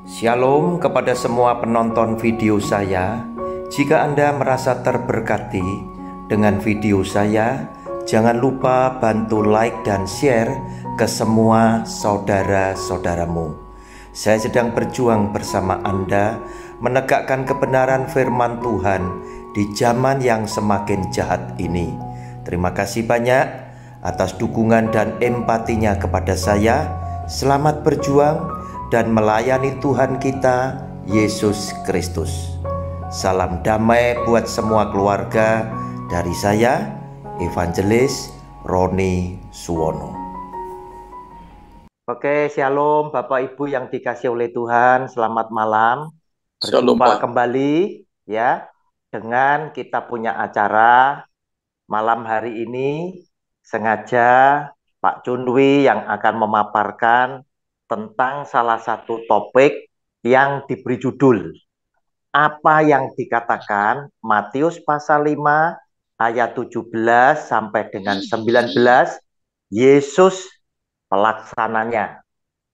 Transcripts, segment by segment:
Shalom kepada semua penonton video saya. Jika Anda merasa terberkati dengan video saya, jangan lupa bantu like dan share ke semua saudara-saudaramu. Saya sedang berjuang bersama Anda menegakkan kebenaran firman Tuhan di zaman yang semakin jahat ini. Terima kasih banyak atas dukungan dan empatinya kepada saya. Selamat berjuang dan melayani Tuhan kita, Yesus Kristus. Salam damai buat semua keluarga dari saya, Evangelis Roni Suwono. Oke, shalom Bapak Ibu yang dikasih oleh Tuhan, selamat malam. Berjumpa kembali ya dengan kita punya acara malam hari ini. Sengaja Pak Cundwi yang akan memaparkan tentang salah satu topik yang diberi judul apa yang dikatakan Matius pasal 5 ayat 17 sampai dengan 19, Yesus pelaksananya.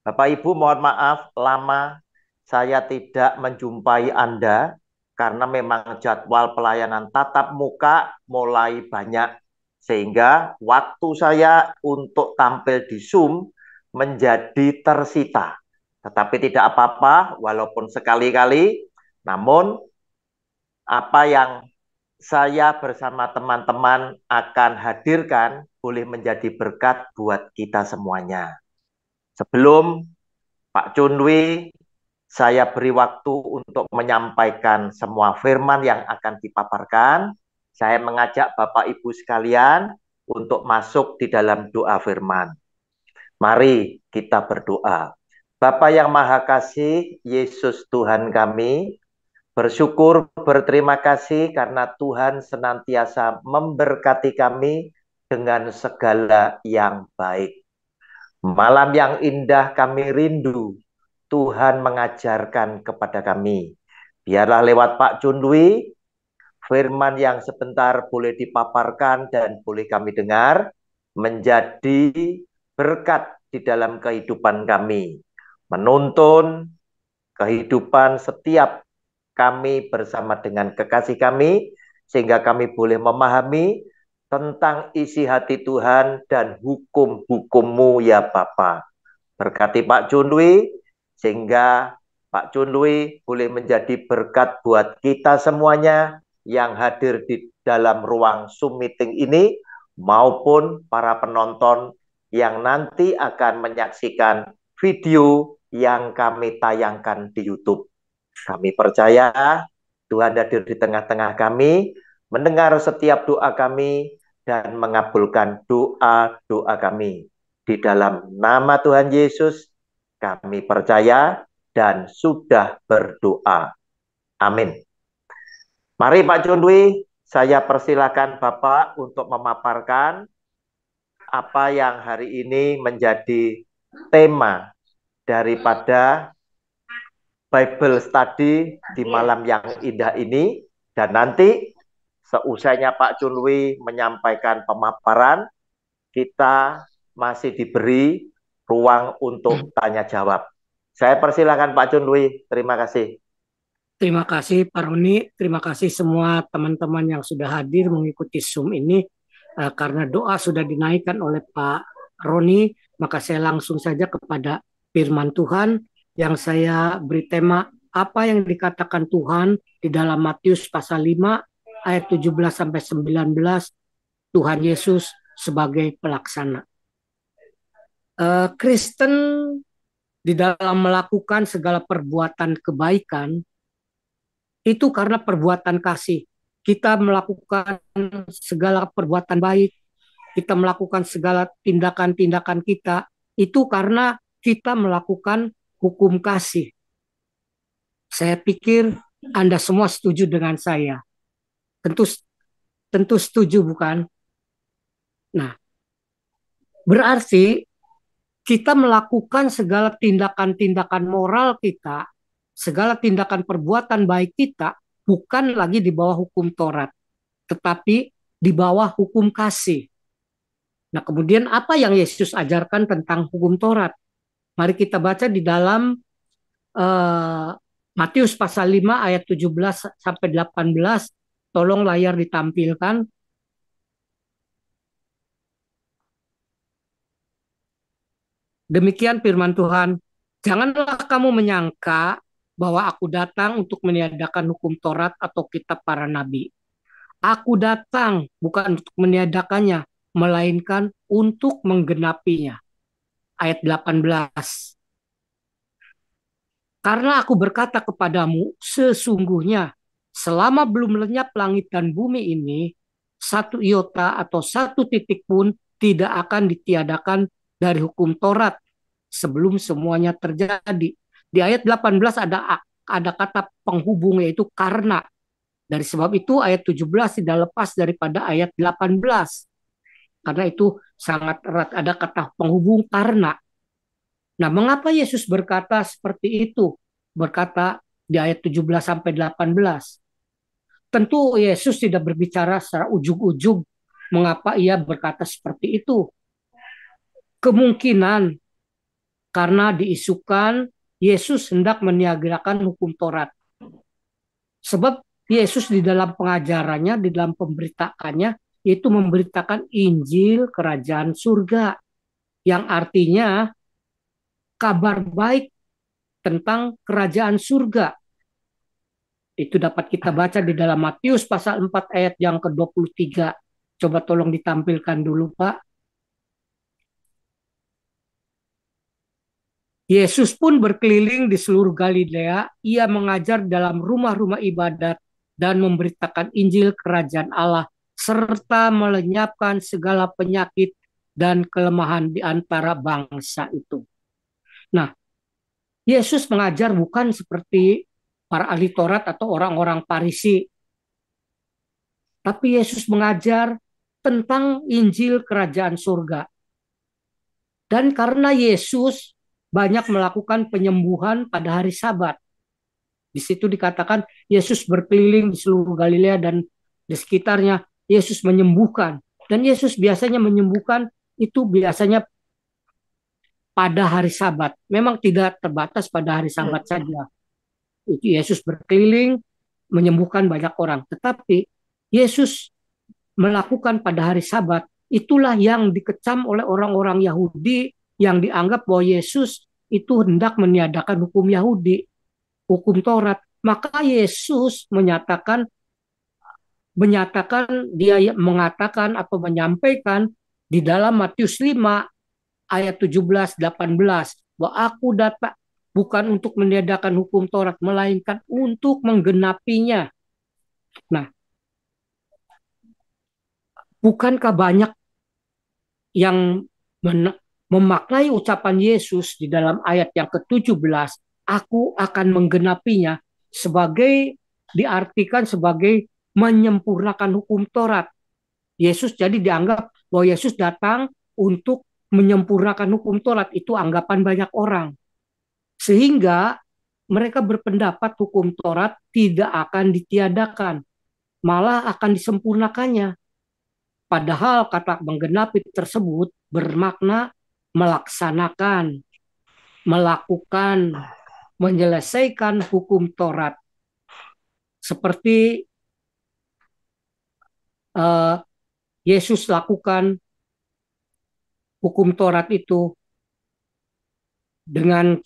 Bapak Ibu mohon maaf lama saya tidak menjumpai Anda karena memang jadwal pelayanan tatap muka mulai banyak sehingga waktu saya untuk tampil di Zoom menjadi tersita. Tetapi tidak apa-apa, walaupun sekali-kali, namun apa yang saya bersama teman-teman akan hadirkan boleh menjadi berkat buat kita semuanya. Sebelum Pak Cundwi, saya beri waktu untuk menyampaikan semua firman yang akan dipaparkan. Saya mengajak Bapak Ibu sekalian untuk masuk di dalam doa firman. Mari kita berdoa. Bapa yang Maha Kasih, Yesus Tuhan kami, bersyukur berterima kasih karena Tuhan senantiasa memberkati kami dengan segala yang baik. Malam yang indah kami rindu, Tuhan mengajarkan kepada kami. Biarlah lewat Pak Cundwi, firman yang sebentar boleh dipaparkan dan boleh kami dengar, menjadi berkat di dalam kehidupan kami, menuntun kehidupan setiap kami bersama dengan kekasih kami, sehingga kami boleh memahami tentang isi hati Tuhan dan hukum-hukum-Mu ya Bapa. Berkati Pak Cundwi, sehingga Pak Cundwi boleh menjadi berkat buat kita semuanya yang hadir di dalam ruang Zoom meeting ini, maupun para penonton yang nanti akan menyaksikan video yang kami tayangkan di YouTube. Kami percaya Tuhan hadir di tengah-tengah kami, mendengar setiap doa kami, dan mengabulkan doa-doa kami. Di dalam nama Tuhan Yesus, kami percaya dan sudah berdoa. Amin. Mari Pak Cundwi, saya persilakan Bapak untuk memaparkan apa yang hari ini menjadi tema daripada Bible Study di malam yang indah ini. Dan nanti seusainya Pak Cundwi menyampaikan pemaparan, kita masih diberi ruang untuk tanya jawab. Saya persilakan Pak Cundwi, terima kasih. Terima kasih Pak Roni, terima kasih semua teman-teman yang sudah hadir mengikuti Zoom ini. Karena doa sudah dinaikkan oleh Pak Roni, maka saya langsung saja kepada firman Tuhan yang saya beri tema apa yang dikatakan Tuhan di dalam Matius pasal 5 ayat 17 sampai 19, Tuhan Yesus sebagai pelaksana. Kristen di dalam melakukan segala perbuatan kebaikan itu karena perbuatan kasih. Kita melakukan segala perbuatan baik, kita melakukan segala tindakan-tindakan kita, itu karena kita melakukan hukum kasih. Saya pikir Anda semua setuju dengan saya. Tentu setuju, bukan? Nah, berarti kita melakukan segala tindakan-tindakan moral kita, segala tindakan perbuatan baik kita, bukan lagi di bawah hukum Taurat, tetapi di bawah hukum kasih. Nah, kemudian apa yang Yesus ajarkan tentang hukum Taurat? Mari kita baca di dalam eh, Matius pasal 5 ayat 17 sampai 18. Tolong layar ditampilkan. Demikian firman Tuhan. Janganlah kamu menyangka bahwa aku datang untuk meniadakan hukum Taurat atau kitab para nabi. Aku datang bukan untuk meniadakannya, melainkan untuk menggenapinya. Ayat 18. Karena aku berkata kepadamu, sesungguhnya selama belum lenyap langit dan bumi ini, satu iota atau satu titik pun tidak akan ditiadakan dari hukum Taurat sebelum semuanya terjadi. Di ayat 18 ada kata penghubung, yaitu karena. Dari sebab itu ayat 17 tidak lepas daripada ayat 18. Karena itu sangat erat, ada kata penghubung karena. Nah, mengapa Yesus berkata seperti itu? Berkata di ayat 17 sampai 18. Tentu Yesus tidak berbicara secara ujug-ujug mengapa ia berkata seperti itu. Kemungkinan karena diisukan Yesus hendak meniadakan hukum Taurat. Sebab Yesus di dalam pengajarannya, di dalam pemberitaannya, itu memberitakan Injil Kerajaan Surga, yang artinya kabar baik tentang Kerajaan Surga. Itu dapat kita baca di dalam Matius pasal 4 ayat yang ke-23. Coba tolong ditampilkan dulu, Pak. Yesus pun berkeliling di seluruh Galilea. Ia mengajar dalam rumah-rumah ibadat dan memberitakan Injil Kerajaan Allah, serta melenyapkan segala penyakit dan kelemahan di antara bangsa itu. Nah, Yesus mengajar bukan seperti para ahli Taurat atau orang-orang Farisi, tapi Yesus mengajar tentang Injil Kerajaan Surga. Dan karena Yesus banyak melakukan penyembuhan pada hari Sabat, di situ dikatakan Yesus berkeliling di seluruh Galilea dan di sekitarnya. Yesus menyembuhkan. Dan Yesus biasanya menyembuhkan itu biasanya pada hari Sabat. Memang tidak terbatas pada hari Sabat saja. Itu Yesus berkeliling menyembuhkan banyak orang. Tetapi Yesus melakukan pada hari Sabat, itulah yang dikecam oleh orang-orang Yahudi yang dianggap bahwa Yesus itu hendak meniadakan hukum Yahudi, hukum Taurat. Maka Yesus dia mengatakan atau menyampaikan di dalam Matius 5 ayat 17-18 bahwa aku datang bukan untuk meniadakan hukum Taurat melainkan untuk menggenapinya. Nah, bukankah banyak yang memaknai ucapan Yesus di dalam ayat yang ke-17, aku akan menggenapinya, sebagai diartikan sebagai menyempurnakan hukum Taurat. Yesus jadi dianggap bahwa Yesus datang untuk menyempurnakan hukum Taurat. Itu anggapan banyak orang. Sehingga mereka berpendapat hukum Taurat tidak akan ditiadakan, malah akan disempurnakannya. Padahal kata menggenapi tersebut bermakna melaksanakan, melakukan, menyelesaikan hukum Taurat. Seperti Yesus lakukan hukum Taurat itu dengan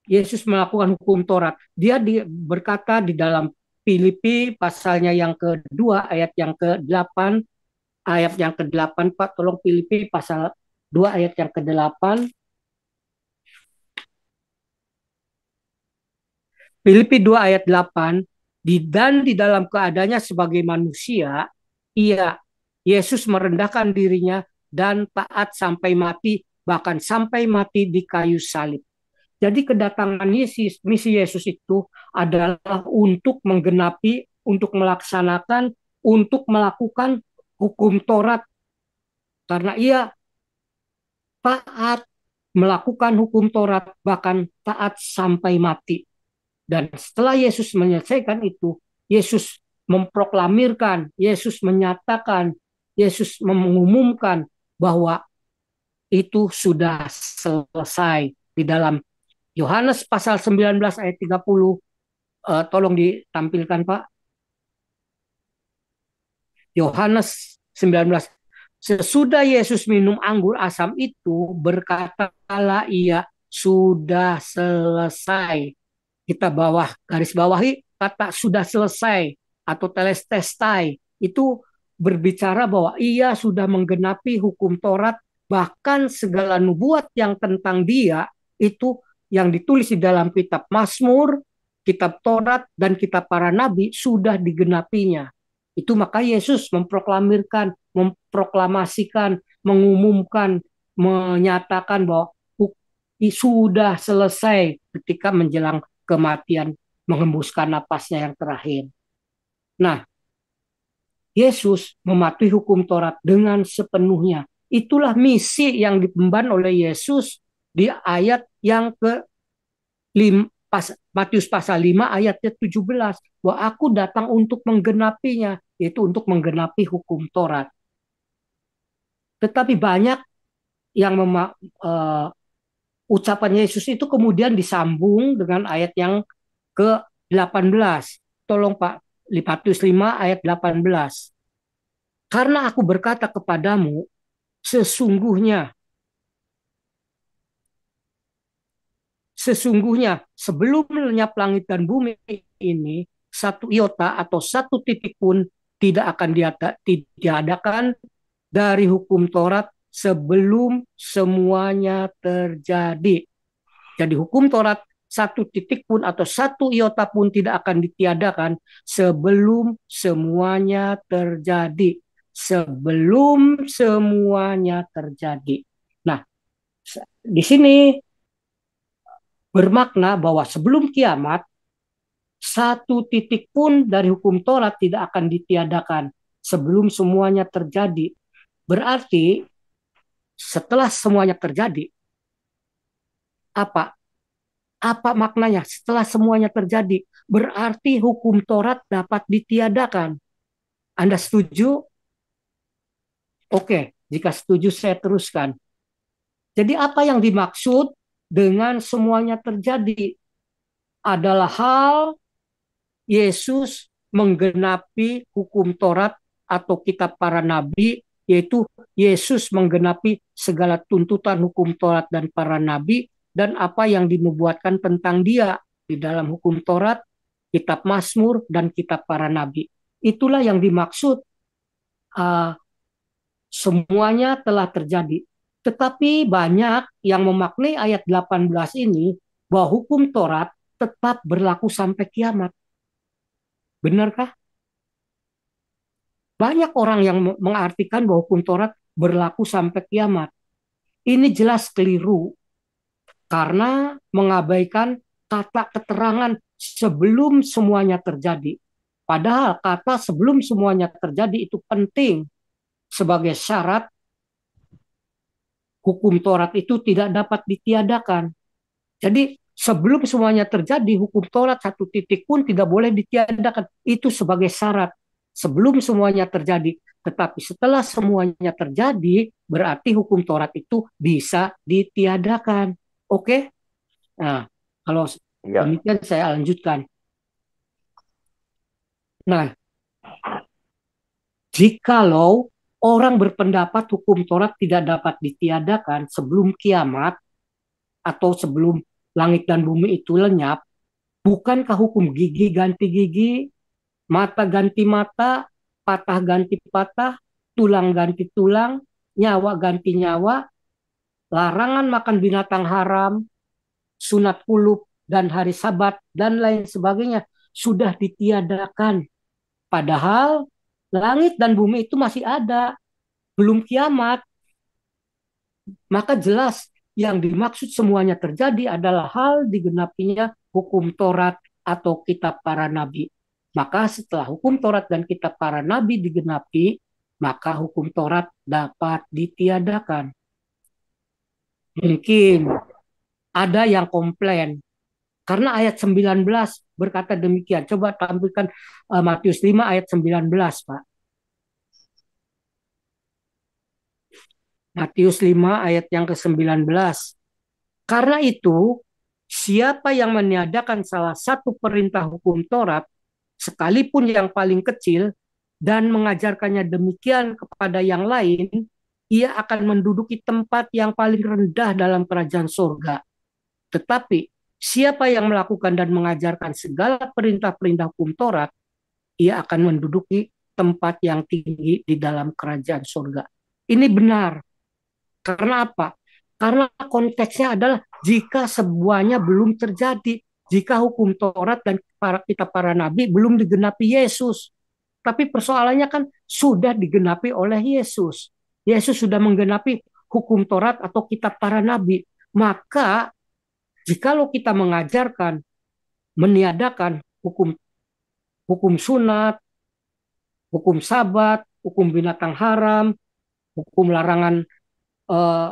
Yesus melakukan hukum Taurat. Dia berkata di dalam Filipi pasalnya yang kedua ayat yang ke-8, Pak, tolong Filipi pasal 2 ayat yang ke-8. Filipi 2 ayat 8, dan di dalam keadaannya sebagai manusia, Yesus merendahkan dirinya dan taat sampai mati, bahkan sampai mati di kayu salib. Jadi kedatangan misi Yesus itu adalah untuk menggenapi, untuk melaksanakan, untuk melakukan hukum Taurat. Karena ia taat melakukan hukum Taurat, bahkan taat sampai mati. Dan setelah Yesus menyelesaikan itu, Yesus memproklamirkan, Yesus menyatakan, Yesus mengumumkan bahwa itu sudah selesai. Di dalam Yohanes pasal 19 ayat 30, tolong ditampilkan Pak. Yohanes 19. Sesudah Yesus minum anggur asam itu, berkatalah ia, sudah selesai. Kita garis bawahi kata sudah selesai atau telestai. Itu berbicara bahwa ia sudah menggenapi hukum Taurat, bahkan segala nubuat yang tentang dia itu yang ditulis di dalam kitab Mazmur, kitab Taurat, dan kitab para nabi sudah digenapinya. Itu maka Yesus memproklamasikan, mengumumkan, menyatakan bahwa sudah selesai ketika menjelang kematian, menghembuskan napasnya yang terakhir. Nah, Yesus mematuhi hukum Taurat dengan sepenuhnya. Itulah misi yang diemban oleh Yesus di ayat yang ke Matius pasal 5 ayatnya 17. Bahwa aku datang untuk menggenapinya, yaitu untuk menggenapi hukum Taurat. Tetapi banyak yang ucapan Yesus itu kemudian disambung dengan ayat yang ke-18. Tolong Pak, Matius 5 ayat 18. Karena aku berkata kepadamu, sesungguhnya sebelum lenyap langit dan bumi ini, satu iota atau satu titik pun tidak akan diadakan dari hukum Taurat sebelum semuanya terjadi. Jadi hukum Taurat satu titik pun atau satu iota pun tidak akan ditiadakan sebelum semuanya terjadi. Sebelum semuanya terjadi. Nah, di sini bermakna bahwa sebelum kiamat, satu titik pun dari hukum Taurat tidak akan ditiadakan sebelum semuanya terjadi. Berarti setelah semuanya terjadi, apa? Apa maknanya? Setelah semuanya terjadi, berarti hukum Taurat dapat ditiadakan. Anda setuju? Oke, jika setuju saya teruskan. Jadi apa yang dimaksud dengan semuanya terjadi? Adalah hal Yesus menggenapi hukum Taurat atau kitab para nabi, yaitu Yesus menggenapi segala tuntutan hukum Taurat dan para nabi, dan apa yang dinubuatkan tentang dia di dalam hukum Taurat, kitab Mazmur, dan kitab para nabi. Itulah yang dimaksud semuanya telah terjadi. Tetapi banyak yang memaknai ayat 18 ini bahwa hukum Taurat tetap berlaku sampai kiamat. Benarkah? Banyak orang yang mengartikan bahwa hukum Taurat berlaku sampai kiamat. Ini jelas keliru karena mengabaikan kata keterangan sebelum semuanya terjadi. Padahal kata sebelum semuanya terjadi itu penting sebagai syarat hukum Taurat itu tidak dapat ditiadakan. Jadi sebelum semuanya terjadi, hukum Taurat satu titik pun tidak boleh ditiadakan. Itu sebagai syarat sebelum semuanya terjadi. Tetapi setelah semuanya terjadi, berarti hukum Taurat itu bisa ditiadakan. Oke? Nah, kalau demikian saya lanjutkan. Nah, jikalau orang berpendapat hukum Taurat tidak dapat ditiadakan sebelum kiamat atau sebelum langit dan bumi itu lenyap, bukankah hukum gigi ganti gigi, mata ganti mata, patah ganti patah, tulang ganti tulang, nyawa ganti nyawa, larangan makan binatang haram, sunat kulub, dan hari sabat, dan lain sebagainya sudah ditiadakan. Padahal langit dan bumi itu masih ada, belum kiamat. Maka jelas yang dimaksud semuanya terjadi adalah hal digenapinya hukum Taurat atau kitab para nabi. Maka setelah hukum Taurat dan kitab para nabi digenapi, maka hukum Taurat dapat ditiadakan. Mungkin ada yang komplain karena ayat 19 berkata demikian. Coba tampilkan Matius 5 ayat 19, Pak. Matius 5 ayat yang ke-19. Karena itu, siapa yang meniadakan salah satu perintah hukum Taurat, sekalipun yang paling kecil, dan mengajarkannya demikian kepada yang lain, ia akan menduduki tempat yang paling rendah dalam kerajaan surga. Tetapi siapa yang melakukan dan mengajarkan segala perintah-perintah hukum Taurat, ia akan menduduki tempat yang tinggi di dalam kerajaan surga. Ini benar. Karena apa? Karena konteksnya adalah jika semuanya belum terjadi, jika hukum Taurat dan kitab para nabi belum digenapi Yesus. Tapi persoalannya kan sudah digenapi oleh Yesus. Yesus sudah menggenapi hukum Taurat atau kitab para nabi. Maka jikalau kita mengajarkan, meniadakan hukum hukum sunat, hukum sabat, hukum binatang haram, hukum larangan eh,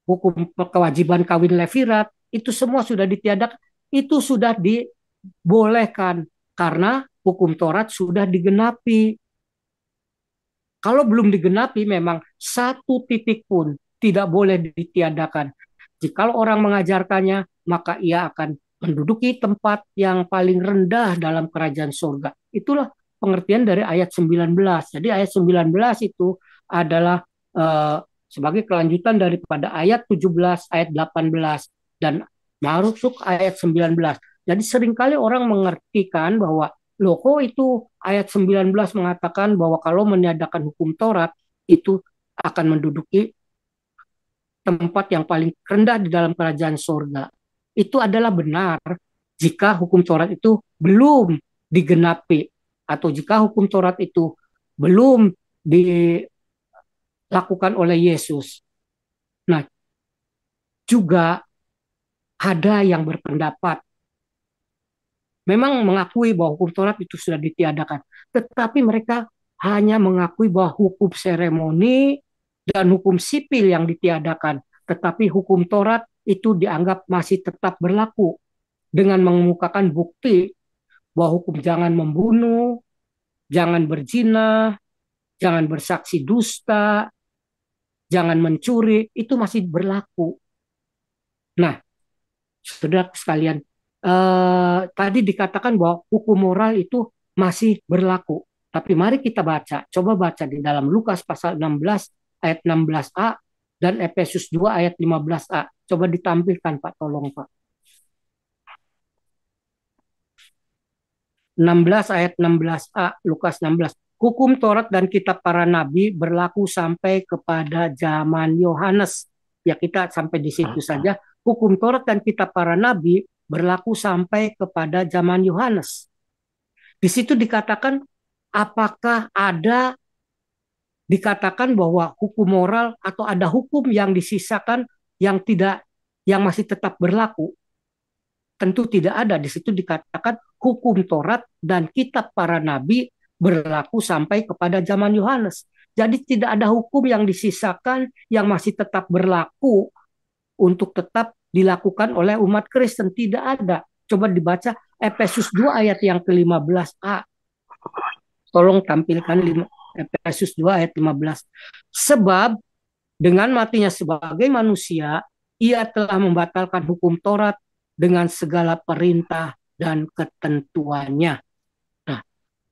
hukum kewajiban kawin levirat, itu semua sudah ditiadakan, itu sudah dibolehkan karena hukum Taurat sudah digenapi. Kalau belum digenapi memang satu titik pun tidak boleh ditiadakan. Jika orang mengajarkannya, maka ia akan menduduki tempat yang paling rendah dalam kerajaan surga. Itulah pengertian dari ayat 19. Jadi ayat 19 itu adalah sebagai kelanjutan daripada ayat 17, ayat 18 dan masuk ayat 19. Jadi seringkali orang mengertikan bahwa loh kok itu ayat 19 mengatakan bahwa kalau meniadakan hukum Taurat itu akan menduduki tempat yang paling rendah di dalam kerajaan surga. Itu adalah benar jika hukum Taurat itu belum digenapi atau jika hukum Taurat itu belum dilakukan oleh Yesus. Nah, juga ada yang berpendapat memang mengakui bahwa hukum Taurat itu sudah ditiadakan, tetapi mereka hanya mengakui bahwa hukum seremoni dan hukum sipil yang ditiadakan, tetapi hukum Taurat itu dianggap masih tetap berlaku dengan mengemukakan bukti bahwa hukum jangan membunuh, jangan berzina, jangan bersaksi dusta, jangan mencuri, itu masih berlaku. Nah, saudara sekalian, tadi dikatakan bahwa hukum moral itu masih berlaku. Tapi mari kita baca, coba baca di dalam Lukas pasal 16 ayat 16a dan Efesus 2 ayat 15a. Coba ditampilkan Pak, tolong Pak. 16 ayat 16a, Lukas 16. Hukum Taurat dan kitab para nabi berlaku sampai kepada zaman Yohanes. Ya kita sampai di situ saja. Hukum Taurat dan kitab para nabi berlaku sampai kepada zaman Yohanes. Di situ dikatakan apakah ada dikatakan bahwa hukum moral atau ada hukum yang disisakan yang masih tetap berlaku. Tentu tidak ada. Di situ dikatakan hukum Taurat dan kitab para nabi berlaku sampai kepada zaman Yohanes. Jadi tidak ada hukum yang disisakan yang masih tetap berlaku untuk tetap dilakukan oleh umat Kristen. Tidak ada. Coba dibaca Efesus 2 ayat yang ke-15a. Tolong tampilkan Efesus 2 ayat 15. Sebab dengan matinya sebagai manusia, ia telah membatalkan hukum Taurat dengan segala perintah dan ketentuannya. Nah,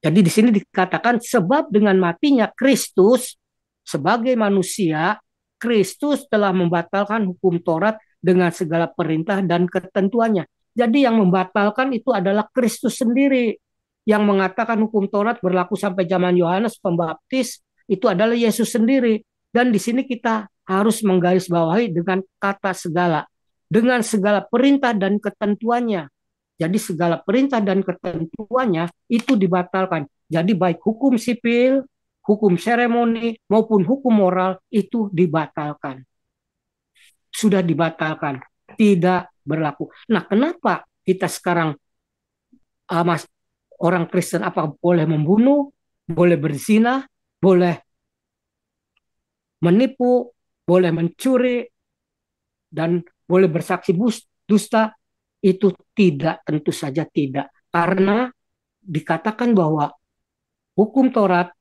jadi di sini dikatakan sebab dengan matinya Kristus sebagai manusia, Kristus telah membatalkan hukum Taurat dengan segala perintah dan ketentuannya. Jadi yang membatalkan itu adalah Kristus sendiri. Yang mengatakan hukum Taurat berlaku sampai zaman Yohanes Pembaptis itu adalah Yesus sendiri. Dan di sini kita harus menggarisbawahi dengan kata segala. Dengan segala perintah dan ketentuannya. Jadi segala perintah dan ketentuannya itu dibatalkan. Jadi baik hukum sipil, hukum seremoni, maupun hukum moral itu dibatalkan. Sudah dibatalkan. Tidak berlaku. Nah, kenapa kita sekarang orang Kristen apa boleh membunuh, boleh berzina, boleh menipu, boleh mencuri, dan boleh bersaksi dusta? Itu tidak, tentu saja tidak. Karena dikatakan bahwa hukum Taurat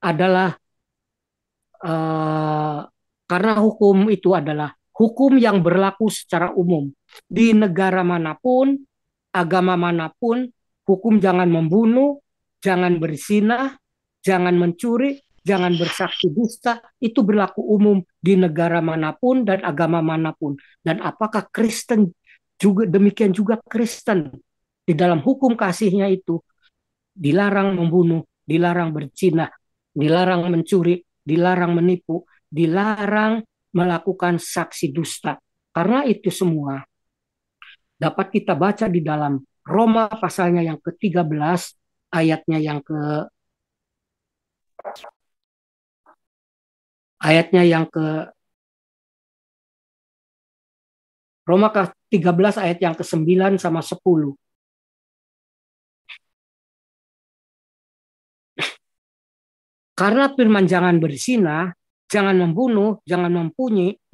adalah karena hukum itu adalah hukum yang berlaku secara umum di negara manapun, agama manapun. Hukum jangan membunuh, jangan berzina, jangan mencuri, jangan bersaksi dusta, itu berlaku umum di negara manapun dan agama manapun. Dan apakah Kristen juga demikian juga Kristen di dalam hukum kasihnya itu dilarang membunuh, dilarang berzina, dilarang mencuri, dilarang menipu, dilarang melakukan saksi dusta. Karena itu semua dapat kita baca di dalam Roma pasalnya yang ke-13, ayatnya yang ke ayatnya yang ke Roma ke-13 ayat yang ke-9 sama 10. Karena firman jangan berzina, jangan membunuh, jangan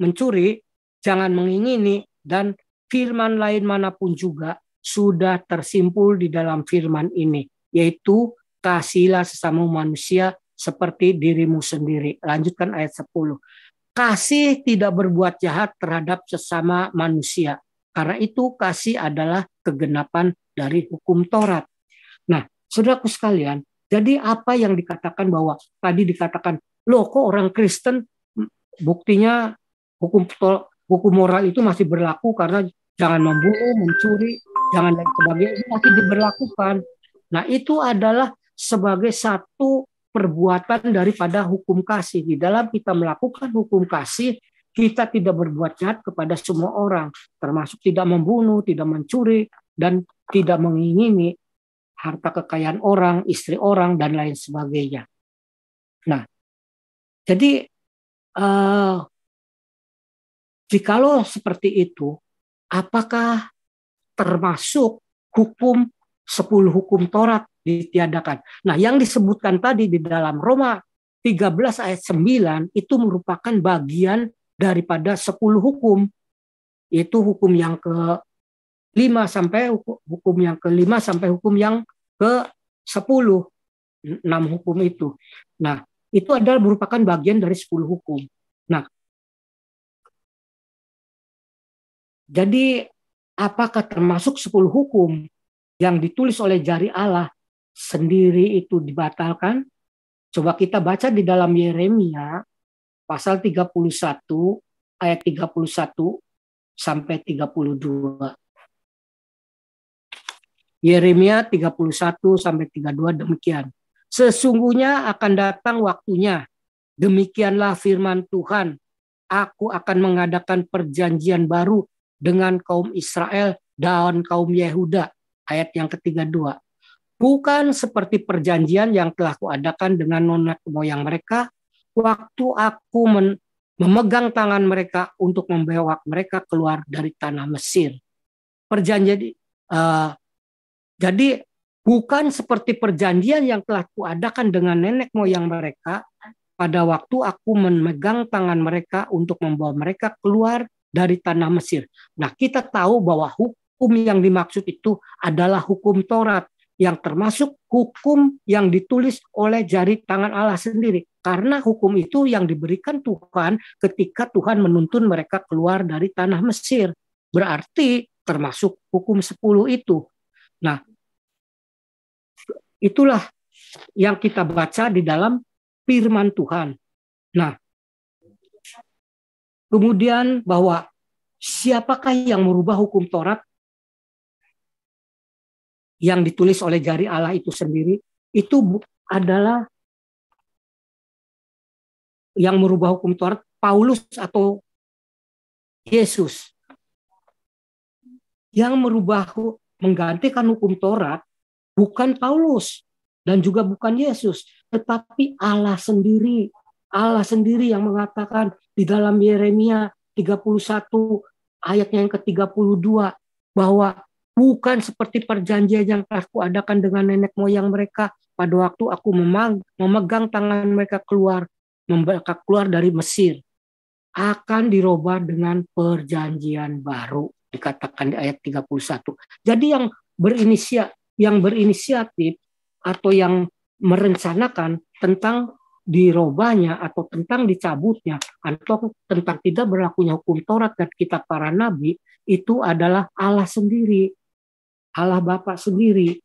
mencuri, jangan mengingini, dan firman lain manapun juga sudah tersimpul di dalam firman ini, yaitu kasihilah sesama manusia seperti dirimu sendiri. Lanjutkan ayat 10. Kasih tidak berbuat jahat terhadap sesama manusia. Karena itu kasih adalah kegenapan dari hukum Taurat. Nah, saudaraku sekalian, jadi apa yang dikatakan bahwa tadi dikatakan, loh kok orang Kristen buktinya hukum moral itu masih berlaku karena jangan membunuh, mencuri, jangan dan sebagainya itu masih diberlakukan. Nah, itu adalah sebagai satu perbuatan daripada hukum kasih. Di dalam kita melakukan hukum kasih, kita tidak berbuat jahat kepada semua orang, termasuk tidak membunuh, tidak mencuri, dan tidak mengingini harta kekayaan orang, istri orang, dan lain sebagainya. Nah, jadi jikalau seperti itu, apakah termasuk hukum 10 hukum Taurat ditiadakan? Nah, yang disebutkan tadi di dalam Roma 13 ayat 9 itu merupakan bagian daripada 10 hukum. Itu hukum yang ke-5 sampai hukum yang ke-5 sampai hukum yang ke-10. 6 hukum itu. Nah, itu adalah merupakan bagian dari 10 hukum. Nah, jadi apakah termasuk 10 hukum yang ditulis oleh jari Allah sendiri itu dibatalkan? Coba kita baca di dalam Yeremia pasal 31 ayat 31 sampai 32. Yeremia 31 sampai 32 demikian. Sesungguhnya akan datang waktunya, demikianlah firman Tuhan, aku akan mengadakan perjanjian baru dengan kaum Israel dan kaum Yehuda. Ayat yang ke-32. Bukan seperti perjanjian yang telah kuadakan dengan nenek moyang mereka, waktu aku memegang tangan mereka untuk membawa mereka keluar dari tanah Mesir. Perjanjian jadi bukan seperti perjanjian yang telah kuadakan dengan nenek moyang mereka pada waktu aku memegang tangan mereka untuk membawa mereka keluar dari tanah Mesir. Nah, kita tahu bahwa hukum yang dimaksud itu adalah hukum Taurat, yang termasuk hukum yang ditulis oleh jari tangan Allah sendiri. Karena hukum itu yang diberikan Tuhan ketika Tuhan menuntun mereka keluar dari tanah Mesir. Berarti termasuk hukum 10 itu. Nah, itulah yang kita baca di dalam firman Tuhan. Nah, kemudian bahwa siapakah yang merubah hukum Taurat yang ditulis oleh jari Allah itu sendiri? Itu adalah yang merubah hukum Taurat Paulus atau Yesus. Yang menggantikan hukum Taurat bukan Paulus dan juga bukan Yesus, tetapi Allah sendiri. Allah sendiri yang mengatakan di dalam Yeremia 31 ayatnya yang ke-32 bahwa bukan seperti perjanjian yang telah kuadakan dengan nenek moyang mereka pada waktu aku memegang tangan mereka keluar dari Mesir, akan dirubah dengan perjanjian baru, dikatakan di ayat 31. Jadi yang berinisiatif atau yang merencanakan tentang dirobahnya atau tentang dicabutnya atau tentang tidak berlakunya hukum Taurat dan kitab para nabi itu adalah Allah sendiri, Allah Bapa sendiri.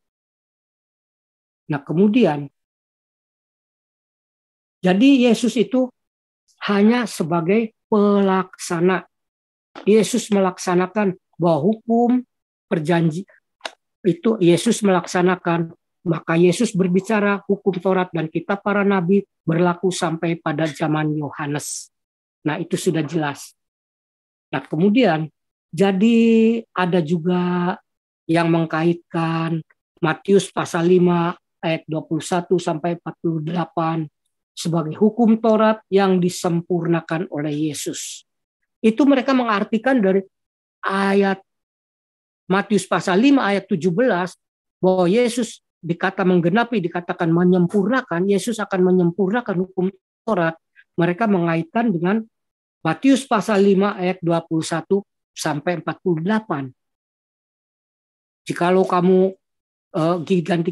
Nah, kemudian jadi Yesus itu hanya sebagai pelaksana. Yesus melaksanakan bahwa hukum perjanji itu Yesus melaksanakan, maka Yesus berbicara hukum Taurat dan kitab para nabi berlaku sampai pada zaman Yohanes. Nah, itu sudah jelas. Nah, kemudian jadi ada juga yang mengkaitkan Matius pasal 5 ayat 21 sampai 48 sebagai hukum Taurat yang disempurnakan oleh Yesus. Itu mereka mengartikan dari ayat Matius pasal 5 ayat 17 bahwa Yesus dikatakan menyempurnakan, Yesus akan menyempurnakan hukum Taurat. Mereka mengaitkan dengan Matius pasal 5 ayat 21 sampai 48. Jikalau kamu ganti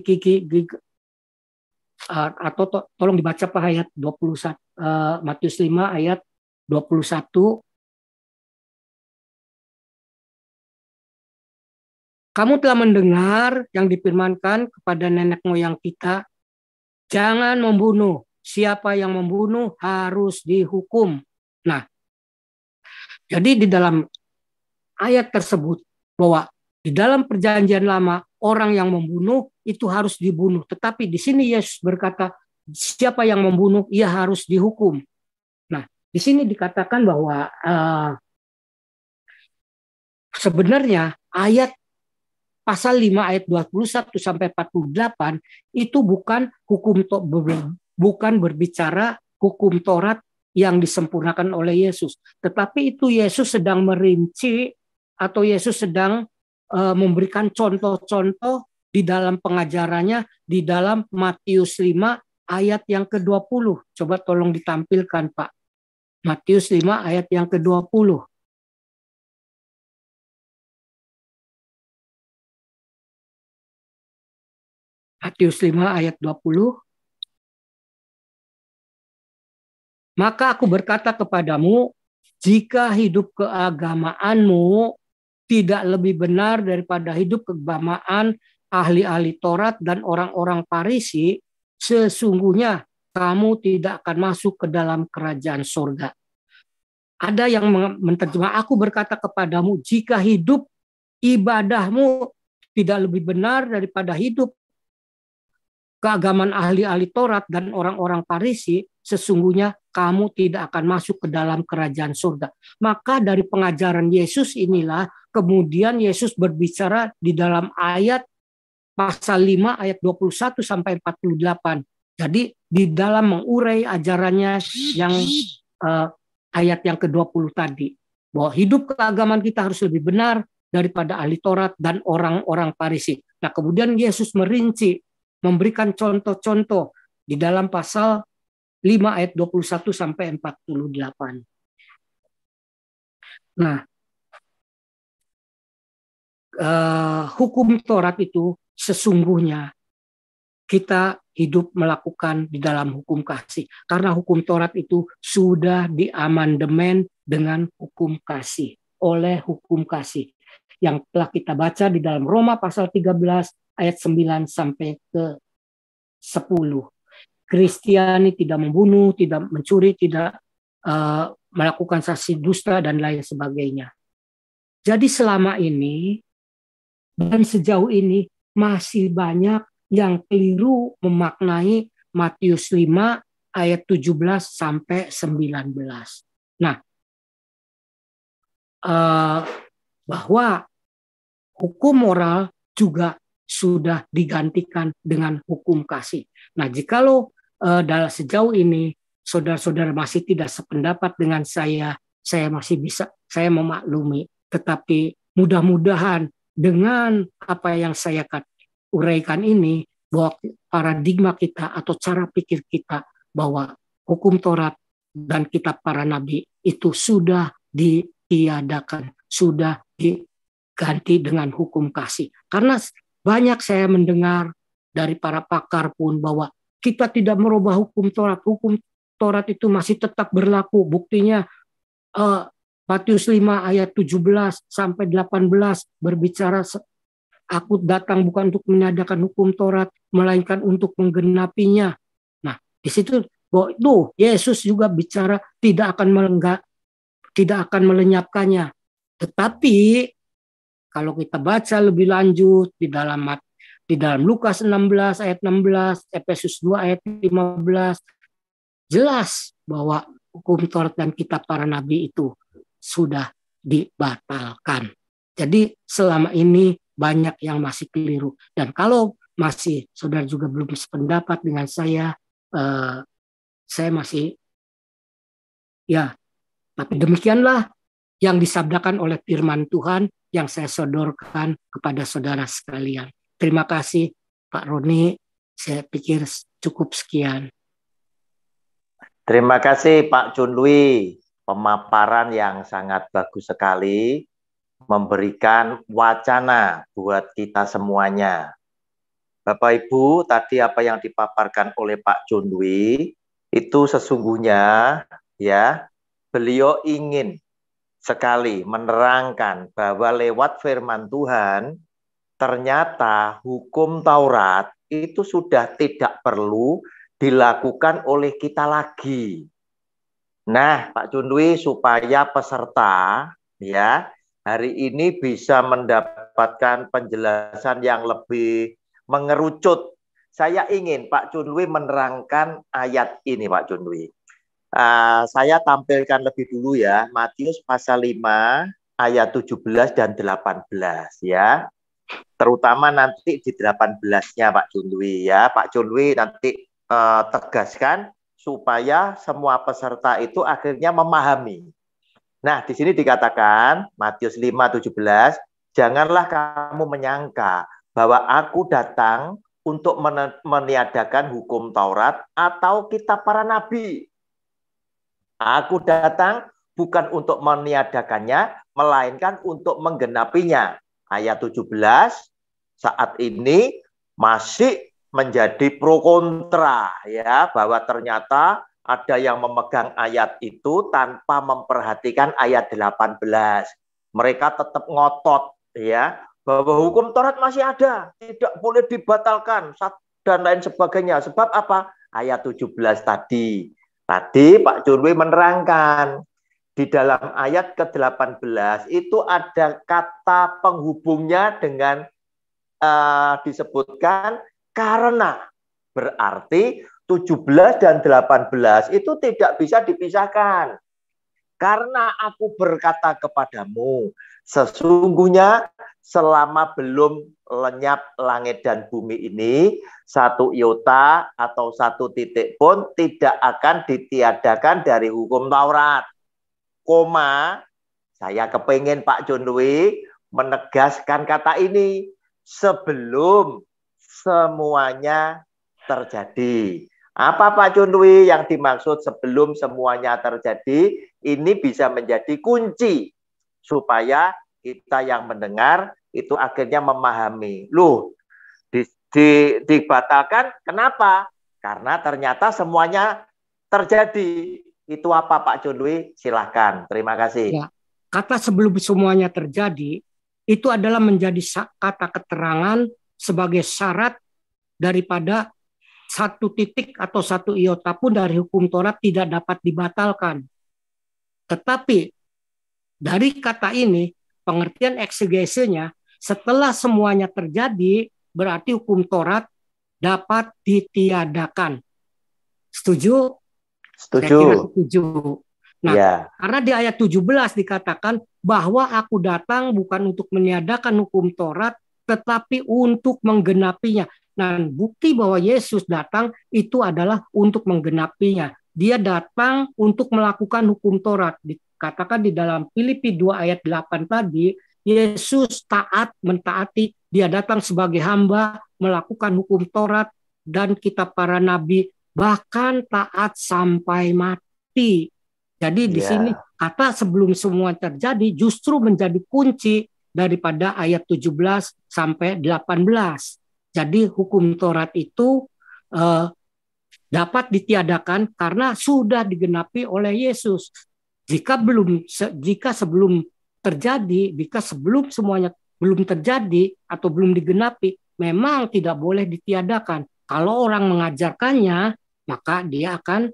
atau tolong dibaca Pak ayat 21 Matius 5 ayat 21. Kamu telah mendengar yang difirmankan kepada nenek moyang kita, jangan membunuh. Siapa yang membunuh harus dihukum. Nah, jadi di dalam ayat tersebut bahwa di dalam perjanjian lama orang yang membunuh itu harus dibunuh. Tetapi di sini Yesus berkata, siapa yang membunuh ia harus dihukum. Nah, di sini dikatakan bahwa sebenarnya ayat pasal 5 ayat 21 sampai 48 itu bukan berbicara hukum Taurat yang disempurnakan oleh Yesus, tetapi itu Yesus sedang merinci atau Yesus sedang memberikan contoh-contoh di dalam pengajarannya di dalam Matius 5 ayat yang ke-20. Coba tolong ditampilkan Pak. Matius 5 ayat yang ke-20. Matius 5 ayat 20. Maka aku berkata kepadamu, jika hidup keagamaanmu tidak lebih benar daripada hidup keagamaan ahli-ahli Taurat dan orang-orang Farisi, sesungguhnya kamu tidak akan masuk ke dalam kerajaan surga. Ada yang menerjemah, aku berkata kepadamu, jika hidup ibadahmu tidak lebih benar daripada hidup keagamaan ahli-ahli Taurat dan orang-orang Farisi, sesungguhnya kamu tidak akan masuk ke dalam kerajaan surga. Maka dari pengajaran Yesus inilah kemudian Yesus berbicara di dalam ayat pasal 5 ayat 21 sampai 48. Jadi di dalam mengurai ajarannya yang ayat yang ke-20 tadi, bahwa hidup keagamaan kita harus lebih benar daripada ahli Taurat dan orang-orang Farisi. Nah, kemudian Yesus merinci, memberikan contoh-contoh di dalam pasal 5 ayat 21 sampai 48. Nah, hukum Taurat itu sesungguhnya kita hidup melakukan di dalam hukum kasih. Karena hukum Taurat itu sudah diamandemen dengan hukum kasih, oleh hukum kasih. Yang telah kita baca di dalam Roma pasal 13 ayat 9 sampai ke 10. Kristiani tidak membunuh, tidak mencuri, tidak melakukan saksi dusta, dan lain sebagainya. Jadi selama ini dan sejauh ini masih banyak yang keliru memaknai Matius 5 ayat 17 sampai 19. Nah, bahwa hukum moral juga sudah digantikan dengan hukum kasih. Nah, jikalau dalam sejauh ini saudara-saudara masih tidak sependapat dengan saya memaklumi. Tetapi mudah-mudahan dengan apa yang saya uraikan ini, bahwa paradigma kita atau cara pikir kita bahwa hukum Taurat dan kitab para nabi itu sudah ditiadakan, sudah diganti dengan hukum kasih. Karena banyak saya mendengar dari para pakar pun bahwa kita tidak merubah hukum Taurat. Hukum Taurat itu masih tetap berlaku. Buktinya Matius 5 ayat 17 sampai 18 berbicara, aku datang bukan untuk meniadakan hukum Taurat, melainkan untuk menggenapinya. Nah, di situ bahwa itu Yesus juga bicara tidak akan melenyapkannya. Tetapi kalau kita baca lebih lanjut di dalam Lukas 16 ayat 16, Efesus 2 ayat 15, jelas bahwa hukum Taurat dan kitab para nabi itu sudah dibatalkan. Jadi selama ini banyak yang masih keliru. Dan kalau masih saudara juga belum sependapat dengan saya masih tapi demikianlah yang disabdakan oleh firman Tuhan yang saya sodorkan kepada saudara sekalian. Terima kasih Pak Roni, saya pikir cukup sekian. Terima kasih Pak Chunlui, pemaparan yang sangat bagus sekali, memberikan wacana buat kita semuanya. Bapak Ibu, tadi apa yang dipaparkan oleh Pak Chunlui itu sesungguhnya beliau ingin sekali menerangkan bahwa lewat firman Tuhan ternyata hukum Taurat itu sudah tidak perlu dilakukan oleh kita lagi. Nah, Pak Chunlui, supaya peserta hari ini bisa mendapatkan penjelasan yang lebih mengerucut, saya ingin Pak Chunlui menerangkan ayat ini, Pak Chunlui. Saya tampilkan lebih dulu Matius pasal 5 ayat 17 dan 18 terutama nanti di 18-nya Pak Chunlui Pak Chunlui nanti tegaskan supaya semua peserta itu akhirnya memahami. Nah, di sini dikatakan Matius 5:17, janganlah kamu menyangka bahwa aku datang untuk meniadakan hukum Taurat atau kitab para nabi. Aku datang bukan untuk meniadakannya, melainkan untuk menggenapinya. Ayat 17 saat ini masih menjadi pro kontra bahwa ternyata ada yang memegang ayat itu tanpa memperhatikan ayat 18. Mereka tetap ngotot bahwa hukum Taurat masih ada, tidak boleh dibatalkan dan lain sebagainya. Sebab apa? Ayat 17 tadi. Tadi Pak Chunlui menerangkan di dalam ayat ke-18 itu ada kata penghubungnya dengan disebutkan karena. Berarti 17 dan 18 itu tidak bisa dipisahkan. Karena aku berkata kepadamu, sesungguhnya selama belum lenyap langit dan bumi ini, satu iota atau satu titik pun tidak akan ditiadakan dari hukum Taurat. Saya kepingin Pak Chunlui menegaskan kata ini sebelum semuanya terjadi. Apa Pak Chunlui yang dimaksud sebelum semuanya terjadi? Ini bisa menjadi kunci supaya kita yang mendengar itu akhirnya memahami. Loh, dibatalkan kenapa? Karena ternyata semuanya terjadi. Itu apa Pak Chunlui? Silahkan. Terima kasih. Kata sebelum semuanya terjadi itu adalah menjadi kata keterangan sebagai syarat daripada satu titik atau satu iota pun dari hukum Taurat tidak dapat dibatalkan. Tetapi dari kata ini, pengertian eksegesinya, setelah semuanya terjadi, berarti hukum Taurat dapat ditiadakan. Setuju? Setuju. Saya kira setuju. Nah, karena di ayat 17 dikatakan bahwa aku datang bukan untuk meniadakan hukum Taurat, tetapi untuk menggenapinya. Nah, bukti bahwa Yesus datang itu adalah untuk menggenapinya. Dia datang untuk melakukan hukum Taurat. Dikatakan di dalam Filipi 2 ayat 8 tadi, Yesus mentaati. Dia datang sebagai hamba, melakukan hukum Taurat dan kitab para nabi, bahkan taat sampai mati. Jadi di sini kata sebelum semua terjadi justru menjadi kunci daripada ayat 17 sampai 18. Jadi hukum Taurat itu dapat ditiadakan karena sudah digenapi oleh Yesus. Jika sebelum terjadi, jika sebelum semuanya belum terjadi atau belum digenapi, memang tidak boleh ditiadakan. Kalau orang mengajarkannya, maka dia akan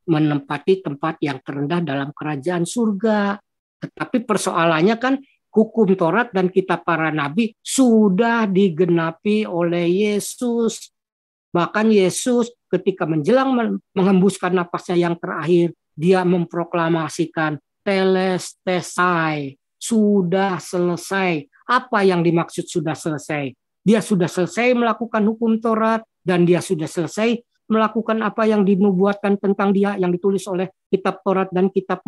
menempati tempat yang terendah dalam kerajaan surga. Tetapi persoalannya kan hukum Taurat dan kitab para nabi sudah digenapi oleh Yesus. Bahkan Yesus ketika menjelang mengembuskan napasnya yang terakhir, dia memproklamasikan telestai, sudah selesai. Apa yang dimaksud sudah selesai? Dia sudah selesai melakukan hukum Taurat dan dia sudah selesai melakukan apa yang dinubuatkan tentang dia yang ditulis oleh kitab Taurat dan kitab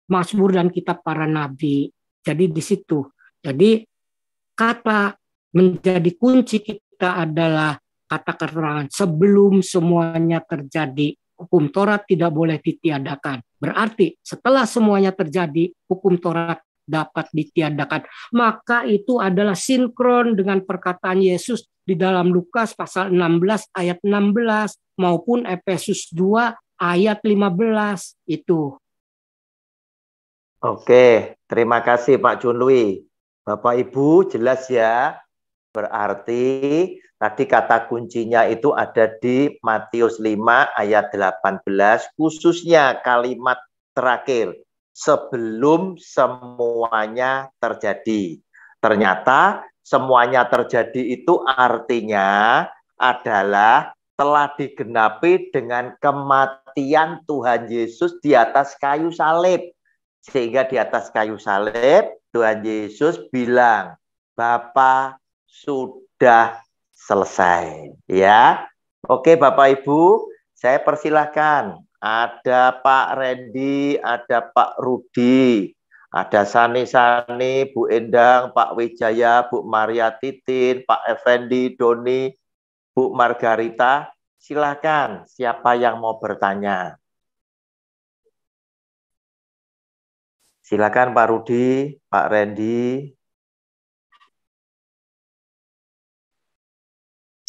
Mazmur dan kitab para nabi. Jadi di situ. Jadi kata menjadi kunci kita adalah kata keterangan sebelum semuanya terjadi. Hukum Taurat tidak boleh ditiadakan. Berarti setelah semuanya terjadi, hukum Taurat dapat ditiadakan. Maka itu adalah sinkron dengan perkataan Yesus di dalam Lukas pasal 16 ayat 16 maupun Efesus 2 ayat 15 itu. Oke, terima kasih Pak Junlui. Bapak Ibu jelas ya. Berarti tadi kata kuncinya itu ada di Matius 5 ayat 18, khususnya kalimat terakhir, sebelum semuanya terjadi. Ternyata semuanya terjadi itu artinya adalah telah digenapi dengan kematian Tuhan Yesus di atas kayu salib. Sehingga di atas kayu salib Tuhan Yesus bilang, Bapa sudah selesai. Ya, oke Bapak Ibu, saya persilahkan. Ada Pak Randy, ada Pak Rudi, ada Sani, Bu Endang, Pak Wijaya, Bu Maria Titin, Pak Effendi, Doni, Bu Margarita. Silakan, siapa yang mau bertanya? Silakan Pak Rudi, Pak Randy.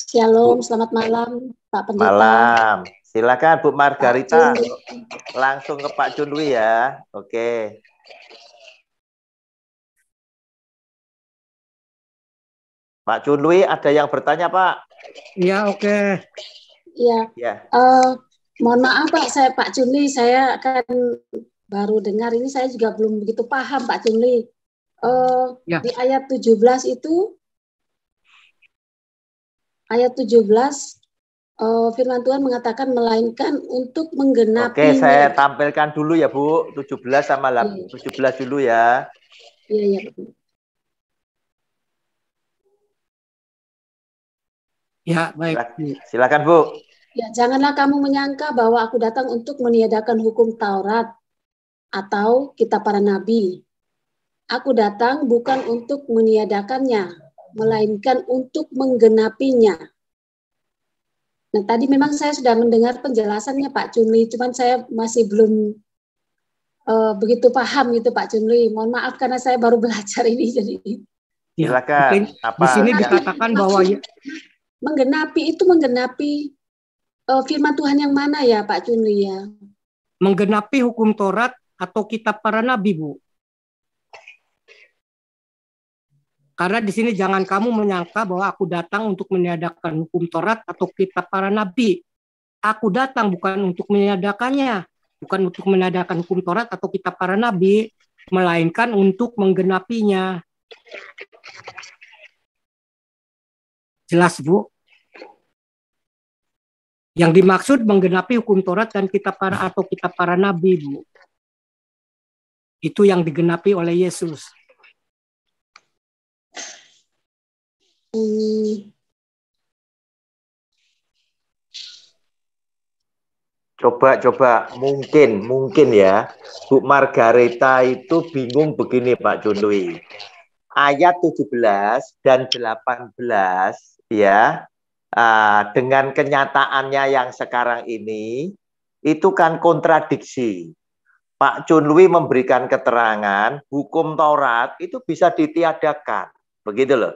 Shalom, selamat malam Pak Pendeta. Malam. Silakan Bu Margarita. Langsung ke Pak Junwi ya. Oke. Pak Junwi ada yang bertanya Pak? Iya, oke. Iya. Ya. Mohon maaf Pak Junwi, saya akan baru dengar ini, saya juga belum begitu paham Pak Junwi. Ya. Di ayat 17 itu, ayat 17 firman Tuhan mengatakan melainkan untuk menggenapinya. Oke, saya tampilkan dulu ya Bu, 17 sama 17 dulu ya. Iya, iya. Ya, baik. Silakan Bu. Ya, janganlah kamu menyangka bahwa aku datang untuk meniadakan hukum Taurat atau kitab para nabi. Aku datang bukan untuk meniadakannya, melainkan untuk menggenapinya. Nah, tadi memang saya sudah mendengar penjelasannya Pak Junli, cuman saya masih belum begitu paham gitu Pak Junli. Mohon maaf karena saya baru belajar ini jadi. Silakan. Di sini dikatakan bahwa menggenapi itu menggenapi firman Tuhan yang mana ya Pak Junli ya? Menggenapi hukum Taurat atau kitab para nabi, Bu. Karena di sini jangan kamu menyangka bahwa aku datang untuk meniadakan hukum Taurat atau kitab para nabi. Aku datang bukan untuk meniadakannya, bukan untuk meniadakan hukum Taurat atau kitab para nabi, melainkan untuk menggenapinya. Jelas, Bu? Yang dimaksud menggenapi hukum Taurat dan kitab para atau kitab para nabi, Bu. Itu yang digenapi oleh Yesus. Coba mungkin ya Bu Margarita itu bingung begini Pak Junwi. Ayat 17 dan 18 ya, dengan kenyataannya yang sekarang ini itu kan kontradiksi. Pak Junwi memberikan keterangan hukum Taurat itu bisa ditiadakan, begitu loh.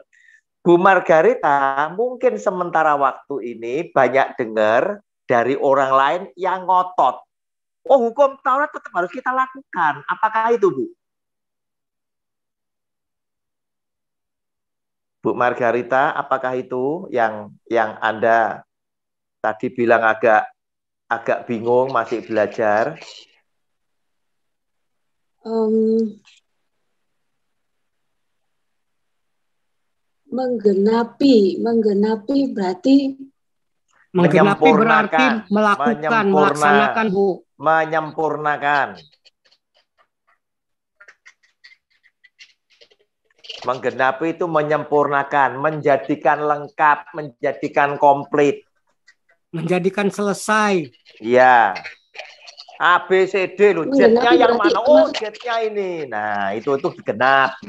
Bu Margarita mungkin sementara waktu ini banyak dengar dari orang lain yang ngotot. Oh, hukum Taurat tetap harus kita lakukan. Apakah itu, Bu? Bu Margarita, apakah itu yang Anda tadi bilang agak bingung, masih belajar? Menggenapi berarti melakukan, melaksanakan, Bu. Menyempurnakan. Menggenapi itu menyempurnakan, menjadikan lengkap, menjadikan komplit. Menjadikan selesai. Iya. A, B, C, D loh. Z-nya yang mana? Oh, Z-nya ini. Nah, itu genap.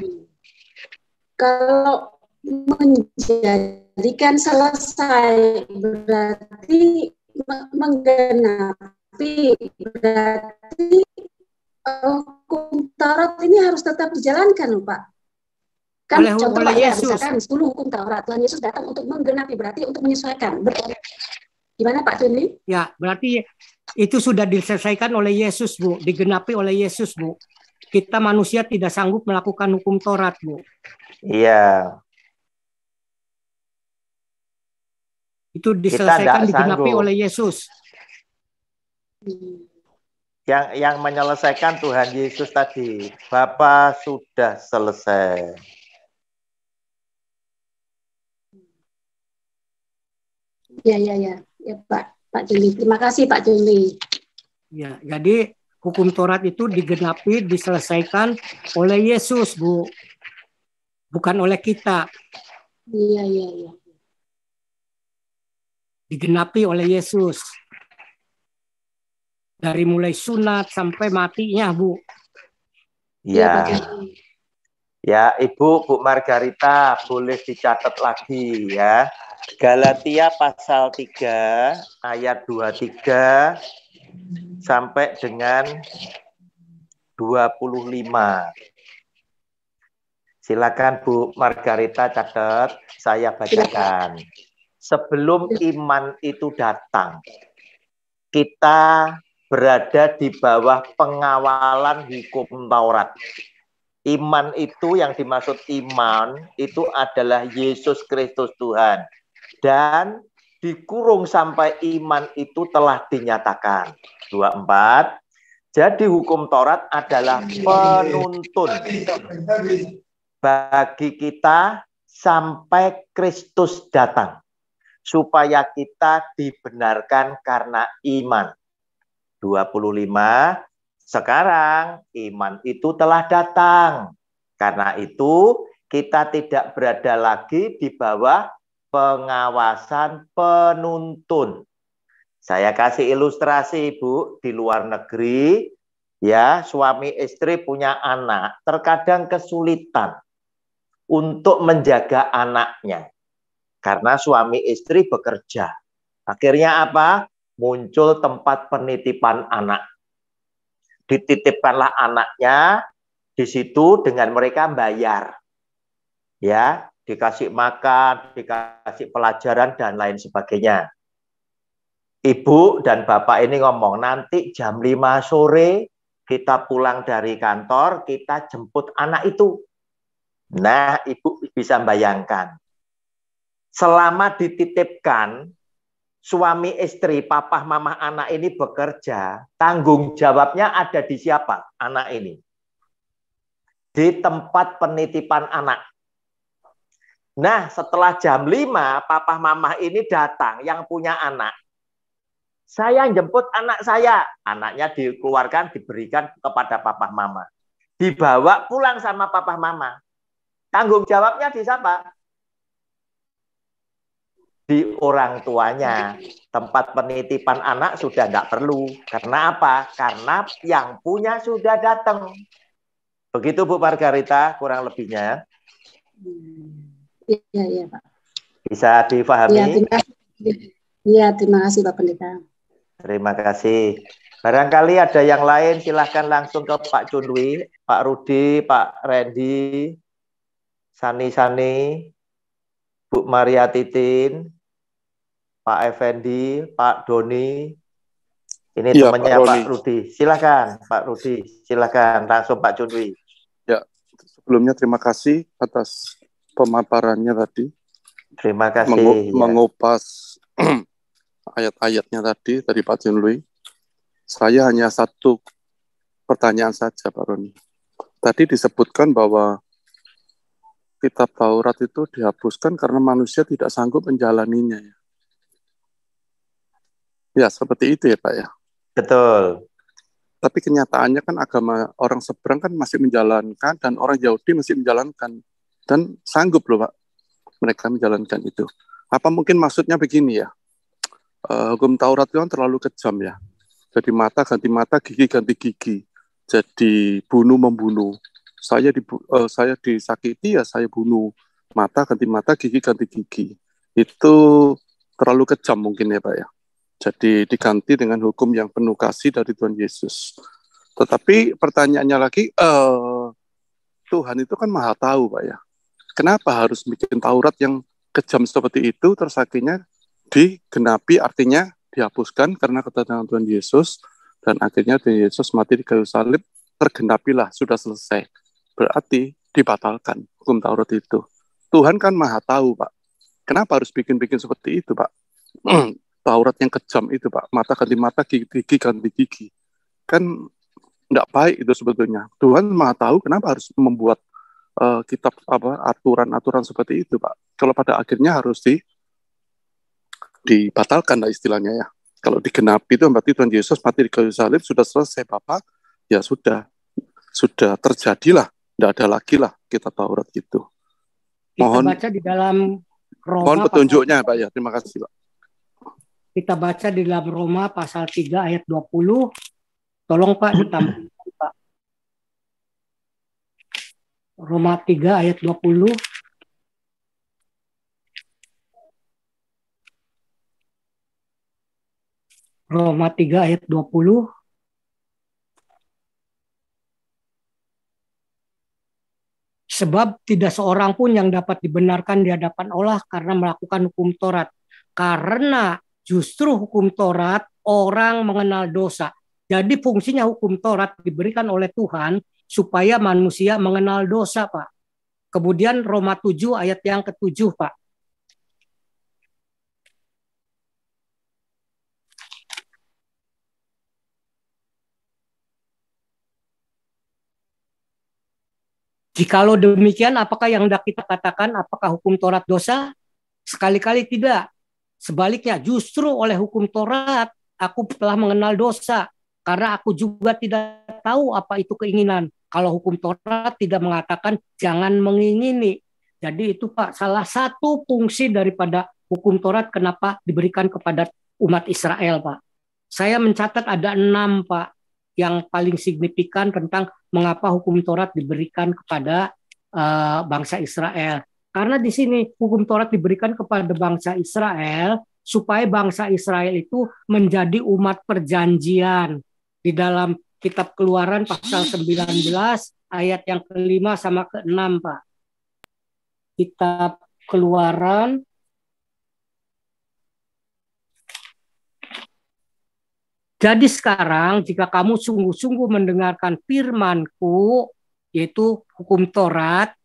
Kalau menjadikan selesai berarti menggenapi, berarti hukum Taurat ini harus tetap dijalankan, loh, Pak. Kan contoh Pak, ya, misalkan 10 hukum Taurat, Tuhan Yesus datang untuk menggenapi, berarti untuk menyesuaikan. Gimana Pak Juni? Ya, berarti itu sudah diselesaikan oleh Yesus, Bu. Digenapi oleh Yesus, Bu. Kita manusia tidak sanggup melakukan hukum Taurat, Bu. Iya. Itu diselesaikan, digenapi oleh Yesus. Yang menyelesaikan Tuhan Yesus tadi. Bapa sudah selesai. Ya Pak Juli. Terima kasih Pak Juli. Ya, jadi hukum Taurat itu digenapi, diselesaikan oleh Yesus, Bu. Bukan oleh kita. Iya. Digenapi oleh Yesus. Dari mulai sunat sampai matinya, Bu. Iya. Ya, Ibu, Bu Margarita, boleh dicatat lagi ya. Galatia pasal 3, ayat 23 sampai dengan 25. Silakan Bu Margarita catat, saya bacakan. Sebelum iman itu datang, kita berada di bawah pengawalan hukum Taurat. Iman itu, yang dimaksud iman itu adalah Yesus Kristus Tuhan. Dan dikurung sampai iman itu telah dinyatakan. 24. Jadi hukum Taurat adalah penuntun bagi kita sampai Kristus datang, supaya kita dibenarkan karena iman. 25. Sekarang iman itu telah datang. Karena itu kita tidak berada lagi di bawah pengawasan penuntun. Saya kasih ilustrasi, Bu, di luar negeri, ya, suami istri punya anak, terkadang kesulitan untuk menjaga anaknya. Karena suami istri bekerja. Akhirnya apa? Muncul tempat penitipan anak. Dititipkanlah anaknya di situ dengan mereka bayar. Ya, dikasih makan, dikasih pelajaran dan lain sebagainya. Ibu dan bapak ini ngomong, nanti jam 5 sore kita pulang dari kantor, kita jemput anak itu. Nah, Ibu bisa bayangkan. Selama dititipkan, suami istri, papa, mama anak ini bekerja, tanggung jawabnya ada di siapa? Anak ini. Di tempat penitipan anak. Nah, setelah jam 5, papa, mama ini datang, yang punya anak. Saya jemput anak saya. Anaknya dikeluarkan, diberikan kepada papa, mama. Dibawa pulang sama papa, mama. Tanggung jawabnya di siapa? Di orang tuanya. Tempat penitipan anak sudah nggak perlu. Karena apa? Karena yang punya sudah datang. Begitu Bu Margarita, kurang lebihnya. Iya Pak. Bisa difahami? Iya, terima kasih Pak Pendeta. Terima kasih. Barangkali ada yang lain, silahkan langsung ke Pak Cunwi, Pak Rudi, Pak Randy, Sani, Bu Maria Titin. Pak Effendi, Pak Doni. Ini Ya, temannya Pak Pak Roni. Rudi. Silakan, Pak Rudi. Silakan langsung Pak Junwi. Ya, sebelumnya terima kasih atas pemaparannya tadi. Terima kasih. Mengupas ayat-ayatnya tadi dari Pak Junwi. Saya hanya satu pertanyaan saja, Pak Roni. Tadi disebutkan bahwa kitab Taurat itu dihapuskan karena manusia tidak sanggup menjalaninya. Ya, seperti itu ya, Pak ya. Betul. Tapi kenyataannya kan agama orang seberang kan masih menjalankan dan orang Yahudi masih menjalankan dan sanggup loh Pak mereka menjalankan itu. Apa mungkin maksudnya begini ya? Hukum Taurat itu kan terlalu kejam ya. Jadi mata ganti mata, gigi ganti gigi. Jadi bunuh membunuh. Saya disakiti ya saya bunuh. Mata ganti mata, gigi ganti gigi. Itu terlalu kejam mungkin ya Pak ya. Jadi diganti dengan hukum yang penuh kasih dari Tuhan Yesus. Tetapi pertanyaannya lagi, Tuhan itu kan maha tahu Pak ya. Kenapa harus bikin Taurat yang kejam seperti itu, terus akhirnya digenapi, artinya dihapuskan karena kedatangan Tuhan Yesus, dan akhirnya Tuhan Yesus mati di kayu salib, tergenapilah, sudah selesai. Berarti dibatalkan hukum Taurat itu. Tuhan kan maha tahu Pak. Kenapa harus bikin-bikin seperti itu Pak? Taurat yang kejam itu Pak, mata ganti mata, gigi ganti gigi. Kan nggak baik itu sebetulnya. Tuhan maha tahu kenapa harus membuat kitab aturan-aturan seperti itu Pak. Kalau pada akhirnya harus dibatalkan lah istilahnya ya. Kalau digenapi itu berarti Tuhan Yesus mati di kayu salib, sudah selesai Bapak, ya sudah terjadilah, tidak ada lagi lah kitab Taurat itu. Kita baca di dalam Roma. Mohon petunjuknya Pak ya, terima kasih Pak. Kita baca di dalam Roma pasal 3 ayat 20. Tolong Pak ditampilkan Pak. Roma 3 ayat 20. Roma 3 ayat 20. Sebab tidak seorang pun yang dapat dibenarkan di hadapan Allah karena melakukan hukum Taurat. Karena justru hukum Taurat orang mengenal dosa. Jadi fungsinya hukum Taurat diberikan oleh Tuhan supaya manusia mengenal dosa, Pak. Kemudian Roma 7 ayat yang ke-7, Pak. Jikalau demikian, apakah yang hendak kita katakan, apakah hukum Taurat dosa? Sekali-kali tidak. Sebaliknya, justru oleh hukum Taurat, aku telah mengenal dosa. Karena aku juga tidak tahu apa itu keinginan. Kalau hukum Taurat tidak mengatakan jangan mengingini. Jadi itu Pak, salah satu fungsi daripada hukum Taurat kenapa diberikan kepada umat Israel Pak. Saya mencatat ada 6 Pak yang paling signifikan tentang mengapa hukum Taurat diberikan kepada bangsa Israel. Karena di sini hukum Taurat diberikan kepada bangsa Israel supaya bangsa Israel itu menjadi umat perjanjian. Di dalam kitab Keluaran pasal 19 ayat yang ke-5 sama ke-6 Pak. Kitab Keluaran Jadi sekarang jika kamu sungguh-sungguh mendengarkan firman-Ku, yaitu hukum Taurat,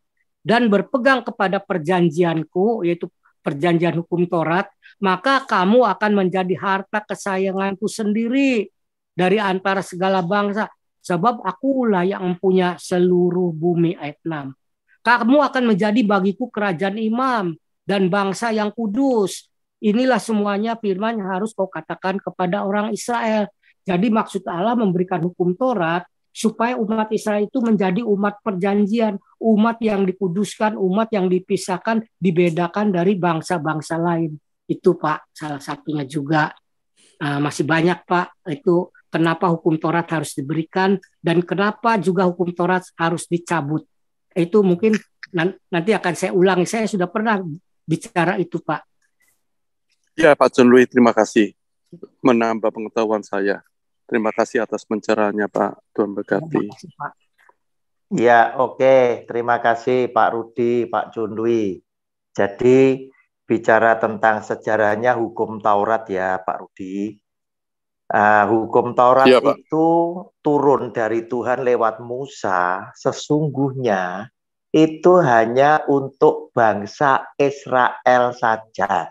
dan berpegang kepada perjanjian-Ku, yaitu perjanjian hukum Taurat, maka kamu akan menjadi harta kesayangan-Ku sendiri dari antara segala bangsa. Sebab akulah yang mempunyai seluruh bumi, ayat 6. Kamu akan menjadi bagiku kerajaan imam dan bangsa yang kudus. Inilah semuanya firman yang harus kau katakan kepada orang Israel. Jadi maksud Allah memberikan hukum Taurat supaya umat Israel itu menjadi umat perjanjian, umat yang dikuduskan, umat yang dipisahkan, dibedakan dari bangsa-bangsa lain. Itu Pak, salah satunya juga. Masih banyak Pak, itu kenapa hukum Taurat harus diberikan dan kenapa juga hukum Taurat harus dicabut. Itu mungkin nanti akan saya ulangi, saya sudah pernah bicara itu Pak. Ya Pak John Louis, terima kasih menambah pengetahuan saya. Terima kasih atas pencerahannya Pak. Tuhan berkati. Ya, oke. Terima kasih Pak Rudi, Pak John Louis. Jadi bicara tentang sejarahnya hukum Taurat ya Pak Rudi. Hukum Taurat Iya, Pak. itu turun dari Tuhan lewat Musa, sesungguhnya itu hanya untuk bangsa Israel saja.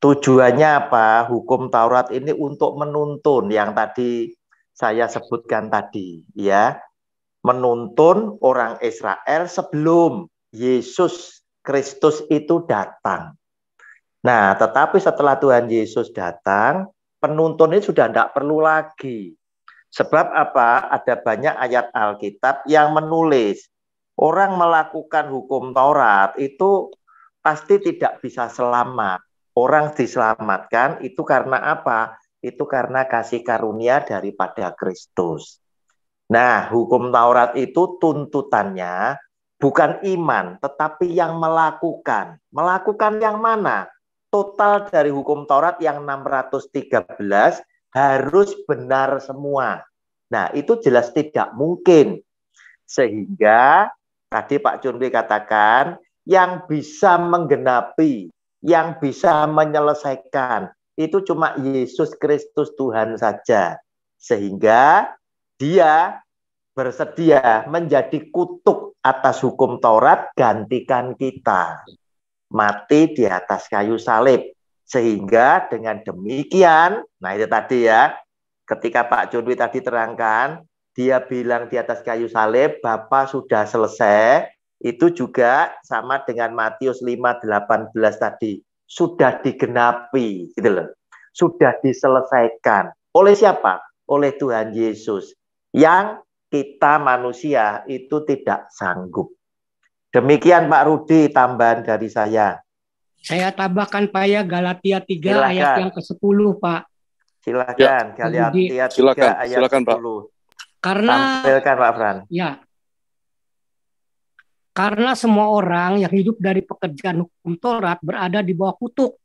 Tujuannya apa? Hukum Taurat ini untuk menuntun yang tadi saya sebutkan tadi, ya. Menuntun orang Israel sebelum Yesus Kristus itu datang. Nah, tetapi setelah Tuhan Yesus datang, penuntun ini sudah tidak perlu lagi. Sebab apa? Ada banyak ayat Alkitab yang menulis orang melakukan hukum Taurat itu pasti tidak bisa selamat. Orang diselamatkan itu karena apa? Itu karena kasih karunia daripada Kristus. Nah, hukum Taurat itu tuntutannya bukan iman, tetapi yang melakukan. Melakukan yang mana? Total dari hukum Taurat yang 613 harus benar semua. Nah, itu jelas tidak mungkin. Sehingga tadi Pak Junri katakan, yang bisa menggenapi, yang bisa menyelesaikan, itu cuma Yesus Kristus Tuhan saja. Sehingga Dia bersedia menjadi kutuk atas hukum Taurat, gantikan kita. Mati di atas kayu salib. Sehingga dengan demikian, nah itu tadi ya, ketika Pak Junwi tadi terangkan, dia bilang di atas kayu salib, Bapa sudah selesai, itu juga sama dengan Matius 5:18 tadi, sudah digenapi, gitu loh. Sudah diselesaikan. Oleh siapa? Oleh Tuhan Yesus. Yang kita manusia itu tidak sanggup. Demikian Pak Rudi tambahan dari saya. Saya tambahkan Pak ya, Galatia 3 Silakan. ayat yang ke-10 Pak. Silakan, Ya, Galatia 3 ayat silakan, 10. Pak. Karena tampilkan Pak Fran. Ya. Karena semua orang yang hidup dari pekerjaan hukum Taurat berada di bawah kutuk.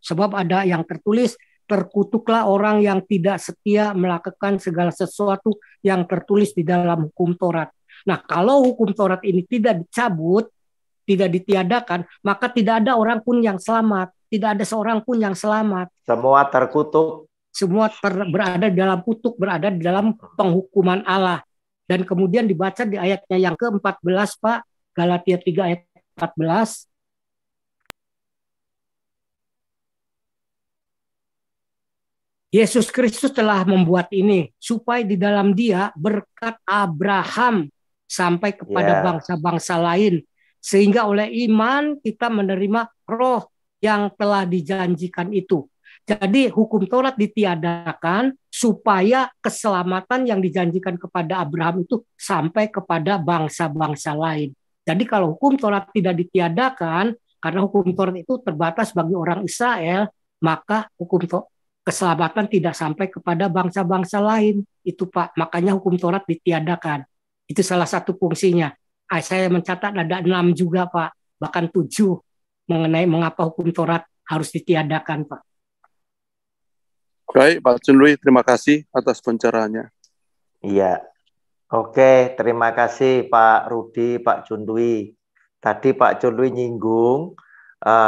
Sebab ada yang tertulis, terkutuklah orang yang tidak setia melakukan segala sesuatu yang tertulis di dalam hukum Taurat. Nah, kalau hukum Taurat ini tidak dicabut, tidak ditiadakan, maka tidak ada orang pun yang selamat. Tidak ada seorang pun yang selamat. Semua terkutuk. Semua berada di dalam kutuk, berada di dalam penghukuman Allah. Dan kemudian dibaca di ayatnya yang ke-14, Pak. Galatia 3 ayat 14. Yesus Kristus telah membuat ini supaya di dalam Dia berkat Abraham sampai kepada bangsa-bangsa lain, sehingga oleh iman kita menerima roh yang telah dijanjikan itu. Jadi hukum Taurat ditiadakan supaya keselamatan yang dijanjikan kepada Abraham itu sampai kepada bangsa-bangsa lain. Jadi kalau hukum Taurat tidak ditiadakan, karena hukum Taurat itu terbatas bagi orang Israel, maka hukum keselamatan tidak sampai kepada bangsa-bangsa lain. Itu Pak, makanya hukum Taurat ditiadakan. Itu salah satu fungsinya. Saya mencatat ada 6 juga Pak, bahkan 7 mengenai mengapa hukum Taurat harus ditiadakan Pak. Baik Pak Junwi, terima kasih atas pencerahannya. Iya. Oke, terima kasih Pak Rudi, Pak Junwi. Tadi Pak Junwi nyinggung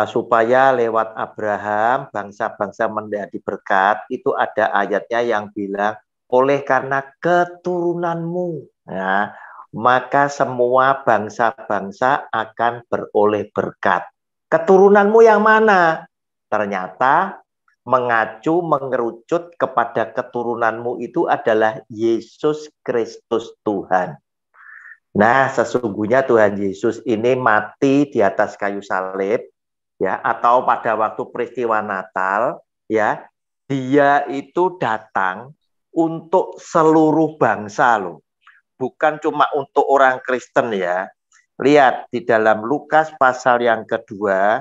supaya lewat Abraham bangsa-bangsa menjadi berkat, itu ada ayatnya yang bilang oleh karena keturunanmu ya, maka semua bangsa-bangsa akan beroleh berkat. Keturunanmu yang mana? Ternyata mengacu, mengerucut kepada keturunanmu itu adalah Yesus Kristus Tuhan. Nah, sesungguhnya Tuhan Yesus ini mati di atas kayu salib, ya, atau pada waktu peristiwa Natal, ya, Dia itu datang untuk seluruh bangsa loh, bukan cuma untuk orang Kristen ya. Lihat di dalam Lukas pasal yang kedua,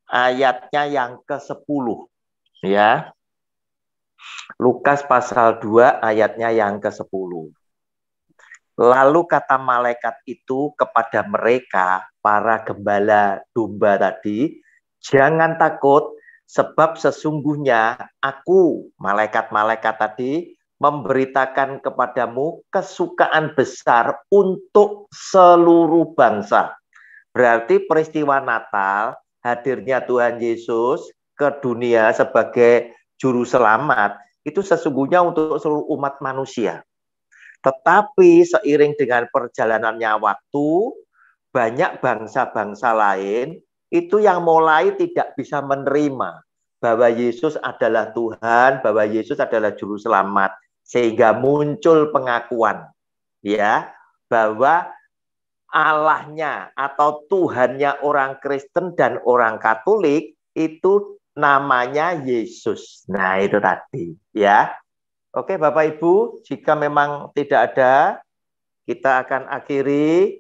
ayatnya yang ke-10. Ya, Lukas pasal 2 ayatnya yang ke-10. Lalu kata malaikat itu kepada mereka, para gembala domba tadi, jangan takut, sebab sesungguhnya aku, malaikat-malaikat tadi, memberitakan kepadamu kesukaan besar untuk seluruh bangsa. Berarti peristiwa Natal hadirnya Tuhan Yesus ke dunia sebagai juru selamat itu sesungguhnya untuk seluruh umat manusia. Tetapi seiring dengan perjalanannya waktu, banyak bangsa-bangsa lain itu yang mulai tidak bisa menerima bahwa Yesus adalah Tuhan, bahwa Yesus adalah juru selamat, sehingga muncul pengakuan ya bahwa Allahnya atau Tuhannya orang Kristen dan orang Katolik itu namanya Yesus. Nah, itu tadi ya. Oke, Bapak Ibu, jika memang tidak ada, kita akan akhiri